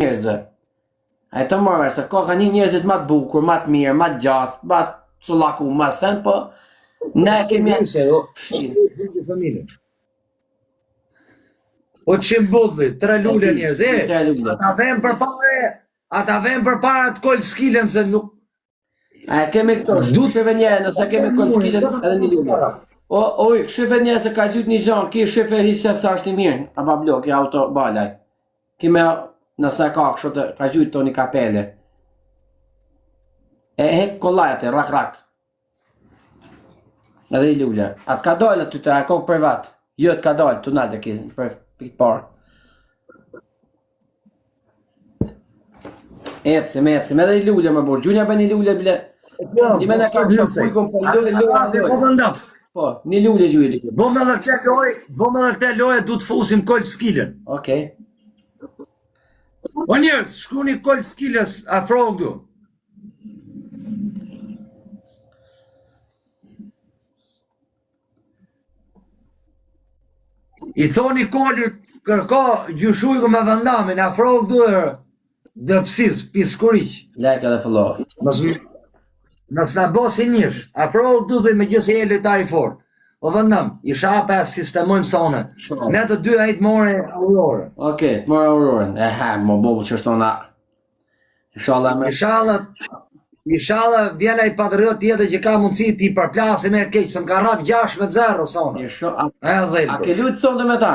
njerëzve. A e të mërë, se ka një njerëzit ma të bukur, ma të mirë, ma të gjatë, ma të cullaku, ma sen, po ne kemi familje. O qimbulli, 3 lule njerëz, ata vem për para të kol skillen se nuk... A kemi këto, shive një, nëse kemi kol skillen edhe një lule. Oj, shive një se ka gjyt një gjanë, ki shive hisë sa është i mirë, a pa blok, i auto balaj. Kime, nëse ka kështë, ka gjyt të një kapele. E hek kollajte, rak. Edhe i lule. Atë ka dojnë të të, a kokë privat. Jo të ka dojnë, të nalë të kisë, për pikë parë. Ecim, edhe i lule më burë. Gjunja për një lule, bile. Një mene ka që pujkëm për lule. Po, një lule gjujë. Bo me dhe këte loje, du të fusim kollë skillen. Okej. O njërës, shku një kollë skilles afro këtu. I thoni kollë, kërka gjyshujku me vendamin, afro këtu dhe pësis, piskuriq. Lajka dhe follow. Nësë nga bo si njësh, afro këtu dhe me gjithë e lojtari fort. O vendam, i shape sistemojmë sone. Ne të dy ajtë more Aurore. Okej, more Aurorën. Më bobu që është tona. Inshallah vjela i patriot tjetër që ka mundësi ti përplasi me keq, se më ka rraf 6-0 sone. A ke lujtë sonde me ta?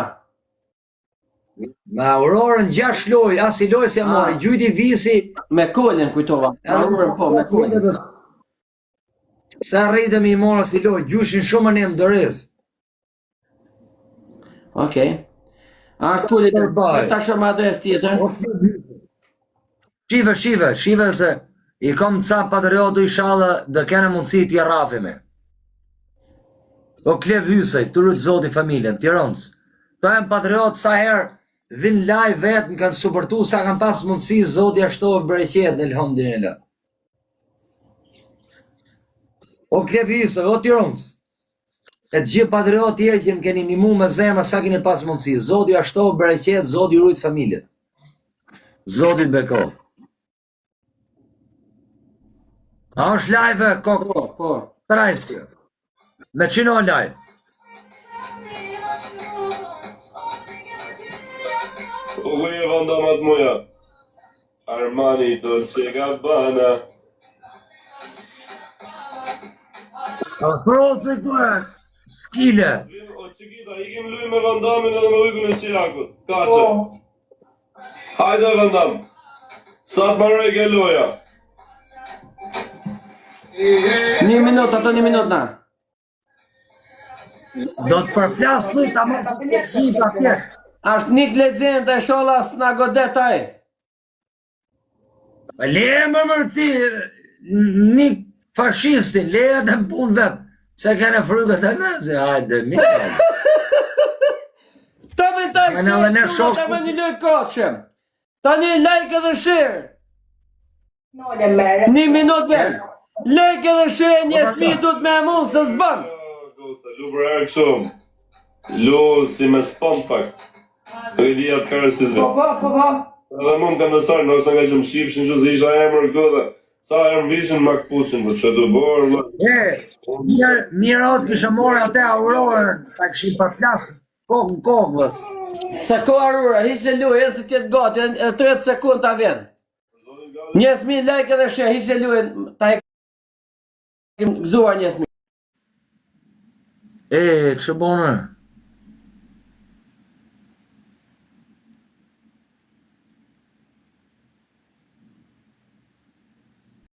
Me Aurorën 6 loj, as i loj se mori, gjujti visi. Me kollin kujtova. Aurorën po, me kollin. Se rritëm i morë të loj, gjyshin shumë në më dërës. Okej. A është kullit e ta shumë adres tjetër? Shive se i kom ca patriotu i shalë dhe kene mundësi t'i rrafime. O klev hysej, të rrëtë zoti familjen, Tiranës. Ta e më patriot sa herë vin live vetë më kanë supportu sa kanë pas mundësi zoti ashtovë bereqet në elhamdulillah. O Klevisa, o Tiranës, e të gjithë patriot tjerë që më keni nimu me zemra sa keni pas mundësi, Zoti ashtovë bereqet, Zoti rujt familjet. Zoti beko. A është live, kokë? Po. Trajsi. Me qino live. Uje vandamat muja, Armani Dolce Gabbana. Afro të të skile. O qikita, ikim luj me vandamin edhe me ujkun e Sirakut. Kace. Hajde vandam. Sa të marrë ke loja. Një minut, ato një minut na. Do të përplasë ta mos të qipa tjetë. Ashtë nik legenda e shola s'na godet aj. Le më mërti, nik fashistin, le e dhe më punë vetë. Se kene frykët e nëzi, hajde, mikë. Ta me ta shirë, ta me një lojë koqëm. Ta një like edhe shirë. Një minut bërë. Like edhe shirë, një smi du të me mund se zbën. Lu për erë këshumë. Lu si me spon pak. Rridija të kërësizit. Po. Edhe mund të nësarë, nështë nga që më shqipshin që zi isha emër këtë. Sa e më vishën më këpuqin, për që të borë. Mirë otë kështë morë atë Aurorën, ta këshim përplasë, kokë në kokë, vës. Se ko Aurora, hishe luj, e se tjetë gati, e 30 sekund ta vjen. Njësmi like edhe shë, hishe luj, ta e këmë gëzuar njësmi. Që bonë?